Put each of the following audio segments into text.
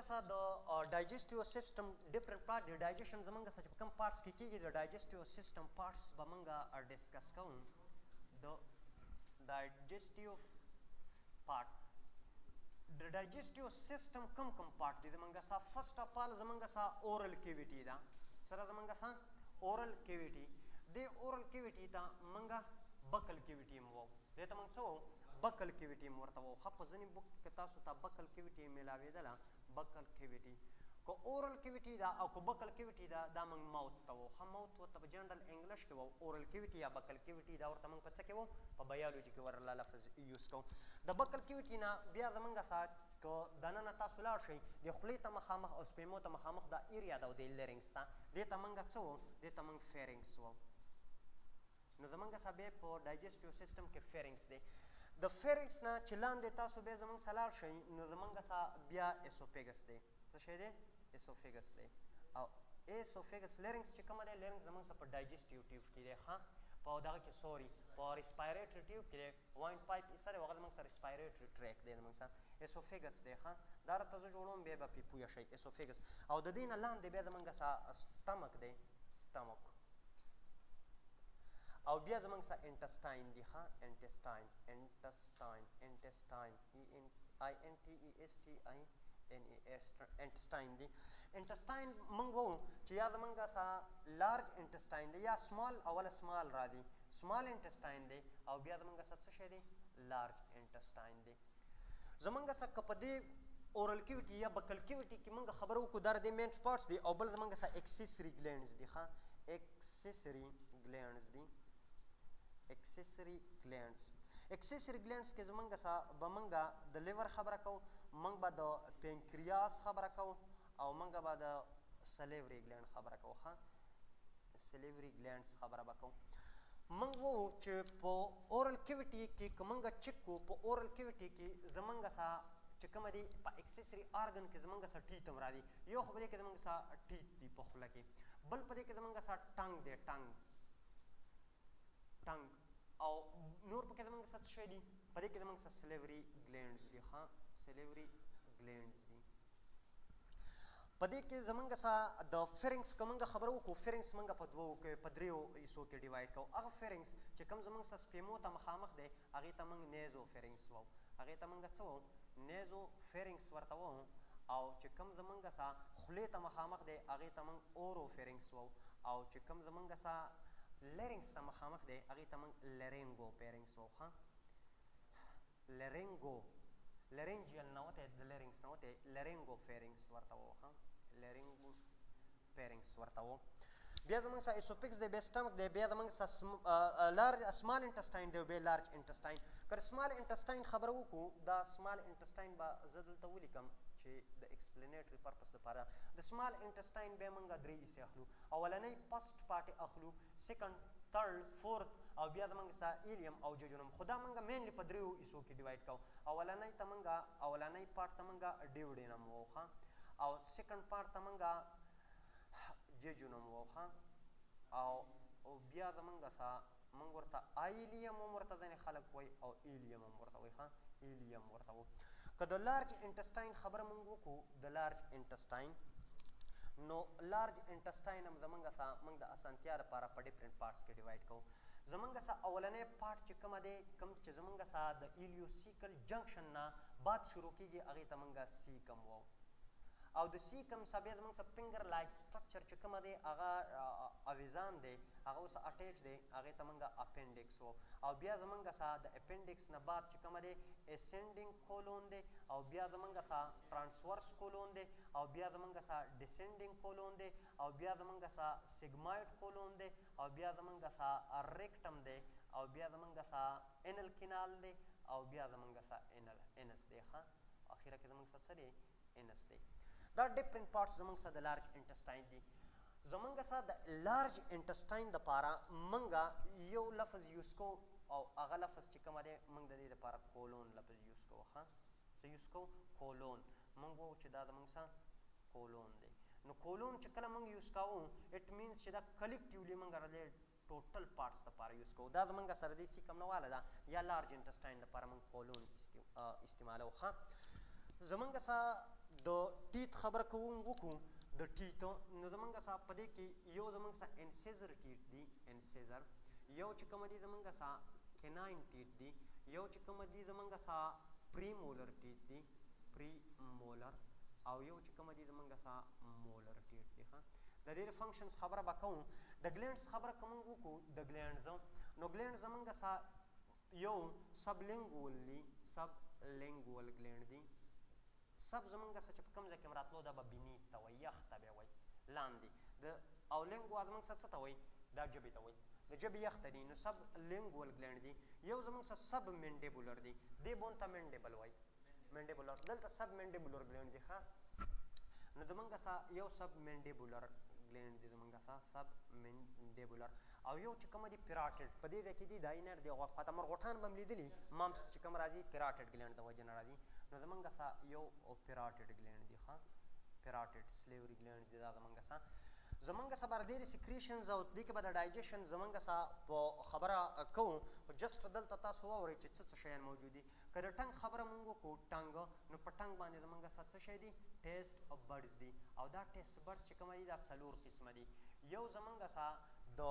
زمونږ سره د ډایجسټیو سیسټم ډفرنٹ پارټ دی ډایجیشن زمونږ سره چې په کوم پارټس کې کېږي د ډایجسټیو سیسټم پارټس به مونږ ډسکس کوو. د ډایجسټیو پارټ د ډایجسټیو سیسټم کوم کوم پارټ دی زمونږ سره. فرسټ اف آل زمونږ سره اورل کیویټي ده. سره زمونږ سره اورل کیویټي دې اورل کیویټي ته مونږ بکل کیویټي هم وو. دې ته مونږ څه وو؟ بکل کیویټي هم ورته وو. ښه په ځینې بک کې تاسو ته بکل کیویټي میلاوېدله. بکل کیویټي که اورل کیویټي ده او که بکل کیویټي ده دا موږ ماوت ته وو. ښه ماوت ورته په جنرل انګلیش کې وو. اورل کیویټي یا بکل کیویټي دا ورته موږ په څه کې وو؟ په بایولوجي کې ورله لفظ یوز کوو. د بکل کیویټي نه بیا زموږ سره که دننه تاسو لاړ شئ د خولې ته مخامخ او سپیمو ته مخامخ دا ایریا ده او د لیرنګس ته دې ته موږ څه وو؟ دې ته موږ فیرنګس وو. نو زموږ سره بیا په ډایجسټیو سیسټم کې فیرنګس دی. د فیرنګس نه چې لاندې تاسو بیا زموږ سره لاړ شئ نو زموږ سره بیا اسوفیګس دی. څه شی دی؟ اسوفیګس دی. او اسوفیګس لیرنګس چې کومه دی لیرنګس زموږ سره په ډایجسټیو ټیوب کې دی. ښه په دغه کې سوري په ریسپایریټري ټیوب کې دی. وایند پایپ ایسته دی هغه زموږ سره ریسپایریټري ټریک دی زموږ سره. اسوفیګس دی. ښه دا راته زه جوړوم بیا به پرې پوه شئ. اسوفیګس او د دې نه لاندې بیا زموږ سره سټمک دی. سټمک او بیا زموږ سره انټسټاین دی. ښه انټسټاین انټسټاین انټسټاین انټسټاین دی. انټسټاین موږ وو چې یا زموږ سره لارج انټسټاین دی یا سمال اوله سمال را دی سمال انټسټاین دی او بیا زموږ سره څه شی دی؟ لارج انټسټاین دی. زموږ سره که په دې اورل کیویټي یا بکل کیویټي کې موږ خبره وکړو دا د دې مین پارټس دی او بل زموږ سره اکسیسري ګلینډز دي. ښه اکسیسري ګلینډز دي. اکسیسري ګلینډز اکسیسري ګلینډز کې زموږ سره به موږ د لیور خبره کوو. موږ به د پینکریاس خبره کوو او موږ به د سلیوري ګلینډ خبره کوو. ښه سلیوري ګلینډز خبره به کوو. موږ ووایو چې په اورل کیویټي کې که موږ چک کوو په اورل کیویټي کې زموږ سره چې کومه دی په اکسیسري آرګن کې زموږ سره ټیت هم را دي. یو خو په دې کې زموږ سره ټیت دي په خوله کې. بل په دې کې زموږ سره ټنګ دی. ټنګ او نور پکې زموږ سره څه شی دي؟ په دې کې زموږ سره سلیوري ګلینډز دي. ښه سلیوري ګلینډز دي. په دې کې زموږ سره د فیرنګس که موږ خبره وکړو فیرنګس موږ په دوو کې په دریو حصو کې ډیوایډ کوو. هغه فیرنګس چې کوم زموږ سره سپیمو ته مخامخ دی هغې ته موږ نیزو فیرنګس وو. هغې ته موږ څه وو؟ نیزو فیرنګس ورته وو. او چې کوم زموږ سره خولې ته مخامخ دی هغې ته موږ اورو فیرنګس وو. او چې کوم زموږ سره لیرنګس ته مخامخ دی هغې ته موږ لیرنګو فیرنګس وو. ښه لیرنګو لرنجیل نه وتی د لیرنګس نه وتی لیرنګو فیرنګس ورته وو. ښه لیرنګو فیرنګس ورته وو. بیا زموږ سره ایسوفیکس دی بیا سټمک دی بیا زموږ سره لارج سمال انټسټاین دی بیا لارج انټسټاین. که سمال انټسټاین خبره وکړو دا سمال انټسټاین به زه دلته ولیکم چې د ایکسپلینیټري پرپس لپاره. د سمال انټسټاین بیا موږ درې حصې اخلو. اولنۍ فسټ پارټ اخلو سیکنډ تھرډ فورث او بیا زموږ سره ایلیم او ججونم. خو دا موږ مینلی په دریو حصو کې ډیوایډ کوو. اولنۍ ته موږ اولنۍ پارټ ته موږ ډیوډینم وو. ښه او سیکنډ پارټ ته موږ ججونم وو. ښه او بیا زموږ سره موږ ورته آیلیم هم ورته ځینې خلک وایي او ایلیم هم ورته وایي. ښه ایلیم ورته وو. که د لارج انټسټاین خبره موږ وکړو د لارج انټسټاین نو لارج انټسټاین هم زموږ سره موږ د اسانتیا لپاره په ډفرنټ پارټس کې ډیوایډ کوو. زموږ سره اولنی پارټ چې کومه دی کوم چې زموږ سره د ایلیوسیکل جنکشن نه باد شروع کېږي هغې ته موږ سیکم وو. او د سیکم سره بیا زموږ سره فنګر لایک سټرکچر چې کومه دی هغه اویزان دی هغه اوس اټیچ دی هغې ته موږ اپینډکس وو. او بیا زموږ سره د اپینډکس نه بعد چې کومه دی اسینډینګ کولون دی او بیا زموږ سره ټرانسورس کولون دی او بیا زموږ سره ډسینډینګ کولون دی او بیا زموږ سره سیګمایډ کولون دی او بیا زموږ سره ریکټم دی او بیا زموږ سره انل کینال دی او بیا زموږ سره انس دی. ښه اخره کې زموږ سره څه دی؟ انس دی. دا ډفرنٹ پارټس زموږ سره د لارج انټسټاین دي. زموږ سره د لارج انټسټاین دپاره موږ یو لفظ یوز کوو او هغه لفظ چې کومه دی موږ د دې دپاره کولون لفظ یوز کوو. ښه څه یوز کوو؟ کولون. موږ ووایو چې دا زموږ سره کولون دی. نو کولون چې کله موږ یوز کوو اټ مینس چې دا کلیکټیولی موږ د ټوټل پارټس دپاره یوز کوو. دا زموږ سره دې سیکم نه واله ده یا لارج انټسټاین دپاره موږ کولون استعمالوو. ښه زموږ سره د ټیت خبره وکړو د ټیټو نو زمونږ سا په دې کې یو زمونږ سا انسیزر ټیټ دی انسیزر یو چې کومه دي زمونږ سا کیناین ټیټ دی یو چې کومه دي زمونږ سا پری مولر ټیټ دی پری مولر او یو چې کومه دي زمونږ سا مولر ټیټ دی ښه د دې فنکشنز خبره به کوم د ګلینډز خبره که موږ وکړو د ګلینډز نو ګلینډ زمونږ سا یو سب لینګول دی سب لینګول ګلینډ دی سب زمونږ څه چې په کوم ځای کې راتلو دا به بینیت ته وایي یخ ته به وایي لاندې او لینګوا زمونږ څه ته وایي دا ژبې ته وایي د ژبې یخ ته دي نو سب لینګول ګلینډ دی یو زمونږ څه سب منډیبولر دی دې بون ته منډیبل وایي منډیبولر دلته سب منډیبولر ګلینډ دی ښه نو زمونږ څه یو سب منډیبولر ګلینډ دی زمونږ څه سب منډیبولر او یو چې کومه دي پیراټډ په دې ځای کې دي دا اینر دی غوږ خواته مرغوټان به هم لیدلي ممپس چې کوم راځي پیراټډ ګلینډ د وجې نه راځي نو زمونږ څه یو پیراټډ ګلینډ دی ښه پیراټډ سلیوري ګلینډ دی دا زمونږ څه زمونږ څه به ډېرې سیکریشنز او دې کې به د ډایجیشن زمونږ څه په خبره کوو خو جسټ دلته تاسو واورئ چې څه شیان موجود دي که د ټنګ خبره مونږ وکړو ټنګ نو په ټنګ باندې زمونږ څه شی دي ټیسټ بډز دي او دا ټیسټ بډز چې کومه دي دا څلور قسمه دي یو زمونږ څه د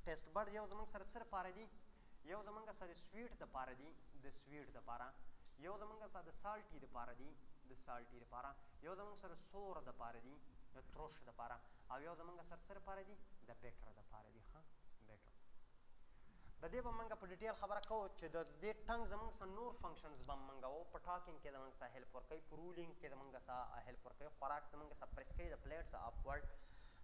ټیسټ بډ یو زمونږ سره څه لپاره دي یو زمونږ سره سویټ دپاره دي د سویټ دپاره یو زمونږ سره د سالټي دپاره دي د سالټي دپاره یو زمونږ سره سور دپاره دي د ترش دپاره او یو زمونږ سره څه دپاره دي د بیټر دپاره دي ښه بیټر د دې به موږ په ډیټیل خبره کوو چې د دې ټنګ زموږ څه نور فنکشنز به موږ وو په ټاکینګ کې زموږ څه هیلپ ورکوي په رولینګ کې زموږ څه هیلپ ورکوي خوراک زموږ څه پریس کوي د پلیټس اپورډ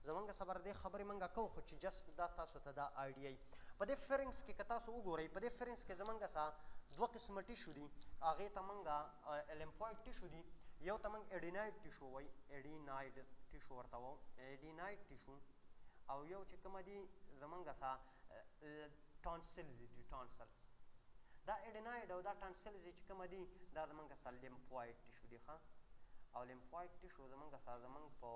زموږ څه بر دې خبرې موږ کوو خو چې جست دا تاسو ته دا آیډیا وي په دې فرنکس کې که تاسو وګورئ په دې فرنکس کې زموږ څه دوه قسمه ټیشو دي هغې ته موږ لیمفویډ ټیشو دي یو ته موږ ایډینایډ ټیشو وایي ایډینایډ ټیشو ورته وایو ایډینایډ ټیشو او یو چې کومه دي زموږ څه ټانسلز دي ټانسلز دا ایډینایډ او دا ټانسلز چې کومه دي دا زموږ څه لیمفویډ ټیشو دي ښه او لیمفویډ ټیشو زموږ څه زموږ په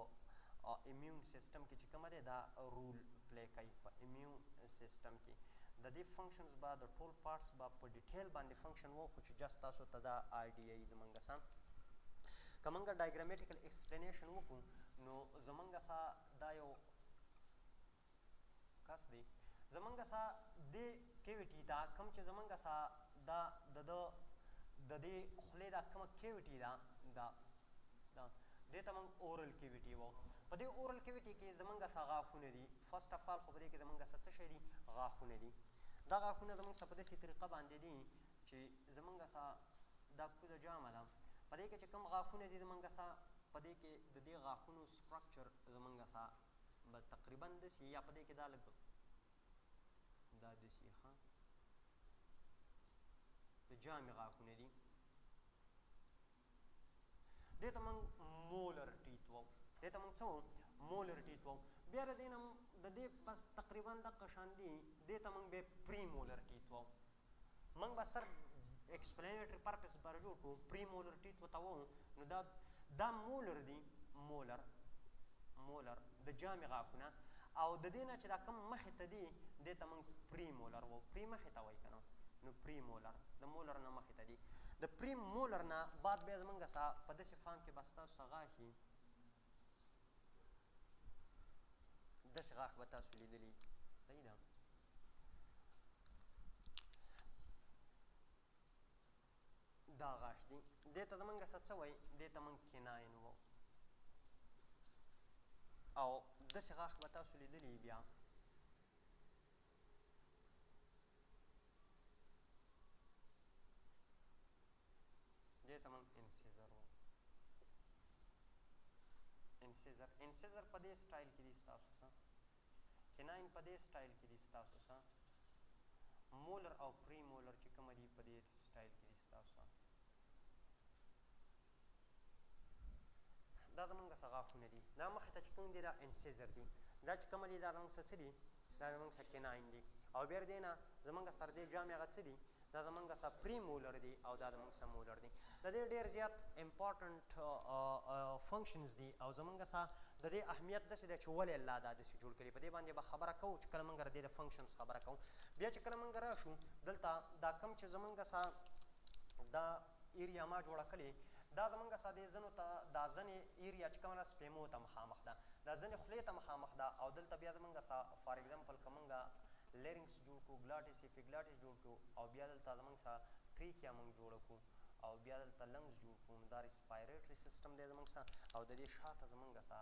امیون سیستم کې چې کومه دی دا رول پلی کوي په امیون سیستم کې د دې فنکشنز به د ټول پارټس به په ډیټیل باندې فنکشن وو خو چې جست تاسو ته دا آیډیا یي زموږ څه که موږ ډایګرامیټیکل ایکسپلینیشن وکړو نو زموږ څه دا یو کس دی زموږ څه دې کیویټي ته کوم چې زموږ څه دا د دې خولې دا کومه کیویټي ده دا دې ته موږ اورل کیویټي وو په دې اورل کیویټي کې زموږ څه غاښونه دي فرسټ اف آل خو په دې کې زموږ څه شی دي غاښونه دي دا غاښونه زموږ څه په داسې طریقه باندې دي چې زموږ څه دا کوزه جامه ده په دې کې چې کوم غاښونه دي زموږ څه په دې کې د دې غاښونو سټرکچر زموږ څه به تقریبا داسې یا په دې کې دا لږ دا داسې ښه د جامې غاښونه دي دې ته موږ مولر ټیت وو دې ته موږ څه وو مولر ټیت وو بیا د دې نه د دې بس تقریبا دغه شان دي دې ته موږ بیا پری مولر ټیت وو موږ به سر ایکسپلینیټري پرپس لپاره جوړ کړو پری مولر ټیت ورته وو نو دا مولر دي مولر د جامې غاښونه او د دې نه چې دا کوم مخې ته دي دې ته موږ پری مولر وو پری مخې ته وایي که نه نو پری مولر د مولر نه مخې ته دي د پری مولر نه بعد بیا زموږ څه په داسې فام کې به ستاسو څه غاښي داسې غاښ به تاسو لیدلي صحیح ده دا غاښ دي دې ته زموږ څه وایي دې ته موږ کیناین وو او داسې غاښ به تاسو لیدلي بیا دې ته موږ انسیزر وو انسیزر په دې سټایل کې دي ستاسو څه کیناین په دې سټایل کې دي ستاسو څه مولر او پری مولر چې کومه دي په دې سټایل کې دي ستاسو دا زموږ څه غاښونه دي دا مخې ته چې کوم دي دا انسیزر دي دا چې کومه دي دا زموږ څه دي دا زموږ څه کیناین دي او بیا دې نه زموږ سر دې جامې هغه څه دي دا زموږ څه پری مولر دي او دا زموږ څه مولر دي د دې ډېر زیات امپارټنټ فنکشنز دي او زموږ څه د دې اهمیت داسې دی چې ولې الله دا داسې جوړ کړي په دې باندې به خبره کوو چې کله موږ د دې د فنکشنز خبره کوو بیا چې کله موږ راشو دلته دا کوم چې زموږ څه دا ایریا ما جوړه کړې دا زمونږ سا دې ځنو ته دا ځنې ایریا چې کومه ده سپلیمو ته مخامخ ده دا ځنې خولې ته مخامخ ده او دلته بیا زمونږ سا فار ایگزامپل که مونږ لیرنګس جوړ کړو ګلاټس ایپیګلاټس جوړ کړو او بیا دلته زمونږ سا ټریکیا مونږ جوړه کړو او بیا دلته لنګس جوړ کړو دا ریسپایریټري سیسټم دی زمونږ سا او د دې شاته زمونږ سا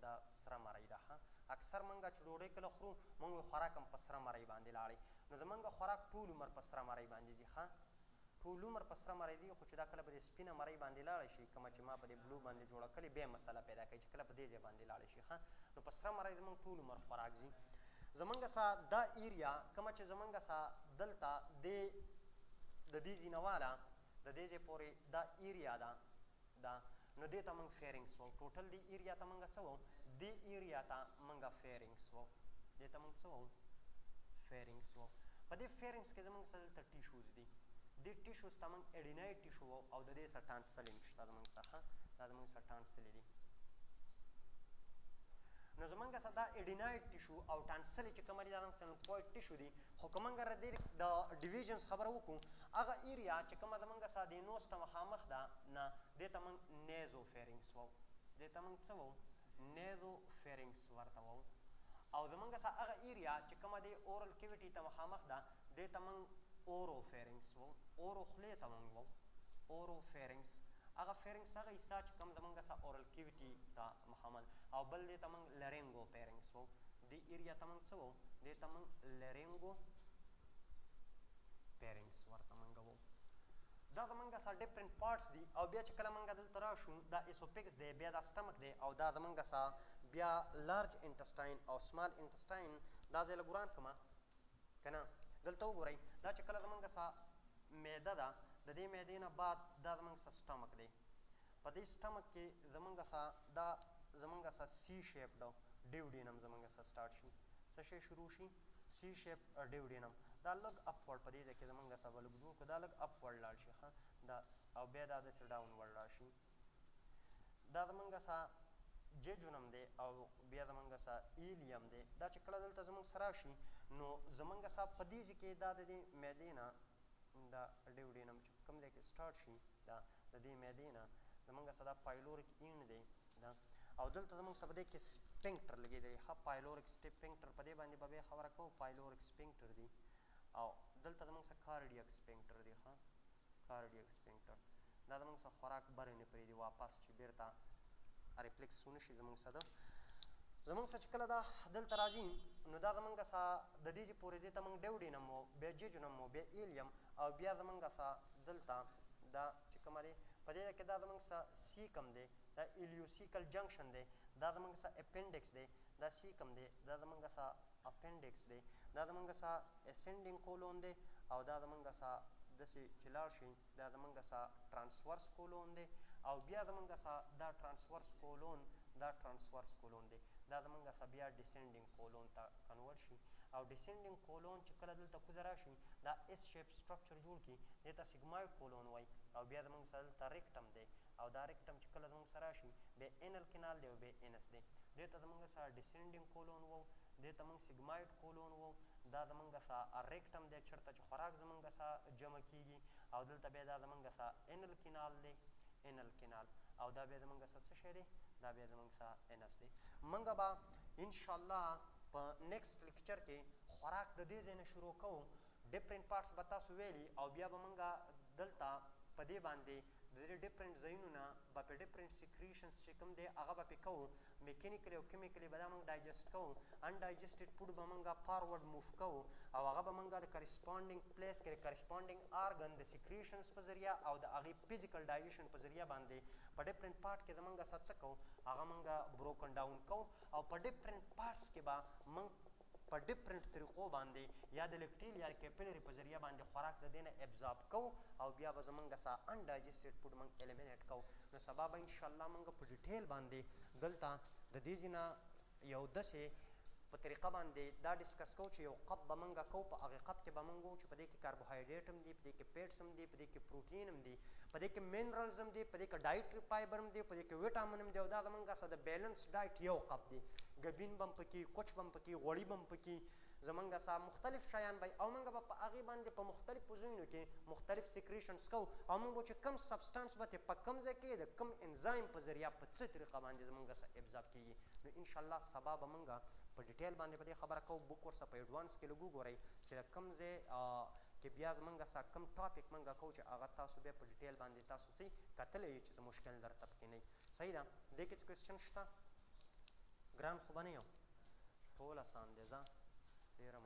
دا سره مرۍ ده ښه اکثر مونږ چې ډوډۍ کله خورو مونږ خوراک هم په سره مرۍ باندې لاړې نو زمونږ خوراک ټول عمر په سره مرۍ باندې ځي ښه ټول عمر په سره مرۍ ځي خو چې دا کله په دې سپینه مرۍ باندې لاړه شي کومه چې ما په دې بلو باندې جوړه کړې بیا مسله پیدا کوي چې کله په دې ځای باندې لاړه شي ښه نو په سره مرۍ زمونږ ټول عمر خوراک ځي زمونږ سا دا ایریا کومه چې زمونږ سا دلته د دې ځینهواله د دې ځای پورې دا ایریا ده دا نو دې ته موږ فیرنګس وو ټوټل دې ایریا ته موږ څه وو دې ایریا ته موږ فیرنګس وو دې ته موږ څه وو فیرنګس وو په دې فیرنګس کې زموږ سره دلته ټیشوز دي دې ټیشوز ته موږ اډینایډ ټیشو وو او د دې سره ټانسلینګ شته زموږ څخه دا زموږ سره ټانسلې دي نو زمونږ سره دا اډینایډ ټیشو او ټانسلې چې کومه دي دا زموږ سلفویډ ټیشو دي خو که موږ د ډیویژنس خبره وکړو هغه ایریا چې کومه زمونږ سره د نوز ته مخامخ ده نه دې ته موږ نیزو فیرنګس وو دې ته موږ څه وو نیزو فیرنګس ورته وو او زمونږ سره هغه ایریا چې کومه د اورل کیویټي ته مخامخ ده دې ته موږ اورو فیرنګس وو اورو خولې ته موږ وو اورو فیرنګس هغه فیرنګس هغه حصه چې کوم زمونږ سره اورل کیویټي ته مخامخ او بل دې ته موږ لرینګو فیرنګس وو دې ایریا ته موږ څه وو دې ته موږ لرینګو فیرنګس ورته موږ وو دا زمونږ سره ډفرنٹ پارټس دي او بیا چې کله موږ دلته راشو دا ایسوپیکس دی بیا دا سټمک دی او دا زمونږ سره بیا لارج انټسټاین او سمال انټسټاین دا ځای له ګران کړمه که نه دلته وګورئ دا چې کله زمونږ سره معده ده د دې معدې نه بعد دا زمونږ سره سټمک دی په دې سټمک کې زمونږ سره دا زمونږ سره سی شیپ ده ډیوډینم زمونږ سره سټارټ شي څه شی شروع شي سی شیپ ډیوډینم دا لږ اپورډ په دې ځای کې زمونږ سره به لږ جوړ کړو دا لږ اپورډ لاړ شي ښه دا او بیا دا داسې ډاونورډ راشي دا زمونږ سره جیجونم دی او بیا زمونږ سره ایلیم دی دا چې کله دلته زمونږ سره راشي نو زمونږ سره په دې ځای کې دا د دې معدې نه دا ډیوډینم چې کوم ځای کې سټارټ شي دا د دې معدې نه زمونږ سره دا پایلوریک اینډ دی دا او دلته زمونږ سره په دې کې سپینکټر لګېدلی ښه پایلوریک سپینکټر په دې باندې به بیا خبره کوو پایلوریک سپینکټر دی او دلته زمونږ سره کارډیک سپینکټر دی ښه کارډیک سپینکټر دا زمونږ سره خوراک بره نه پرېږدي واپس چې بیرته ریفلیکس ونه شي زمونږ سره زمونږ سره چې کله دا دلته راځي نو دا زمونږ سره د دې ځای پورې دې ته موږ ډیوډینم وو بیا جیجونم وو بیا ایلیم او بیا زمونږ سره دلته دا چې کومه دی په دې کې دا زمونږ سره سیکم دی دا ایلیوسیکل جنکشن دی دا زمونږ سره اپینډکس دی دا سیکم دی دا زمونږ سره اپینډکس دی دا زمونږ سره اسینډینګ کولون دی او دا زمونږ سره داسې چې لاړ شي دا زمونږ سره ټرانسورس کولون دی او بیا زمونږ سره دا ټرانسورس کولون دی دا زمونږ سره بیا ډیسینډینګ کولون ته کنورټ شي او ډیسینډینګ کولون چې کله دلته کوزه راشي دا ایس شیپ سټرکچر جوړ کړي دې ته سیګمایډ کولون وایي او بیا زمونږ سره دلته ریکټم دی او دا ریکټم چې کله زمونږ سره راشي بیا اینل کینال دی او بیا اینس دی دې ته زمونږ سره ډیسینډینګ کولون وو دې ته موږ سیګمایډ کولون وو دا زمونږ سره ریکټم دی چېرته چې خوراک زمونږ سره جمع کیږي او دلته بیا دا زمونږ سره اینل کینال دی اینل کینال او دا بیا زمونږ سره څه شی دی دا بیا زمونږ سره اینس دی موږ به انشاءالله په نیکسټ لیکچر کې خوراک د دې ځای نه شروع کوو ډفرنٹ پارټس به تاسو ویلي او بیا به موږ دلته په دې باندې د دې ډفرنٹ ځایونو نه به په ډفرنٹ سیکریشنس چې کوم دی هغه به پې کوو میکینیکلی او کیمیکلی به دا موږ ډایجسټ کوو انډایجسټډ فوډ به موږ فارورډ موف کوو او هغه به موږ د کرسپانډینګ پلیس کې کرسپانډینګ آرګن د سیکریشنس په ذریعه او د هغې فزیکل ډایجیشن په ذریعه باندې په ډفرنٹ پارټ کې زمونږ سره څه کوو هغه موږ بروکن ډاون کوو او په ډفرنٹ پارټس کې به موږ په ډفرنٹ طریقو باندې یا د لیکټیل یا د کیپلري په ذریعه باندې خوراک د دې نه ابزارب کوو او بیا به زمونږ سره انډایجسټډ فوډ موږ الیمینیټ کوو نو سبا به انشاءالله موږ په ډیټیل باندې دلته د دې ځای نه یو داسې په طریقه باندې دا ډسکس کوو چې یو قب به موږ کوو په هغې قب کې به موږ وو چې په دې کې کاربوهایډریټ هم دي په دې کې پیټس هم دي په دې کې پروټین هم دي په دې کې منرلز هم دي په دې کې ډایټري فایبر هم دي په دې کې ویټامین هم دي او دا زموږ سره د بیلنس ډایټ یو قب دی ګبین به هم پکې کوچ به هم پکې غوړي به هم پکې زمونږ سا مختلف شیان به او موږ به په هغې باندې په مختلفو ځایونو کې مختلف سیکریشنز کوو او موږ به چې کم سبسټانس به په کم ځای کې د کم انزایم په ذریعه په څه طریقه باندې زمونږ سه ابزاب کېږي. نو انشاءالله سبا به موږ په ډیټیل باندې په دې خبره کوو. بک ورسه په ایډوانس کې لږ وګورئ چې د کم ځای کې بیا زمونږ سه کم ټاپک موږ کوو چې هغه تاسو بیا په ډیټیل باندې تاسو څه کتلی یې چې څه مشکل درته پکې نه وي. صحیح ده؟ دې کې څه کوېسچن شته؟ ګران خو به نه یم، ټول اسان دی. ځه ډېره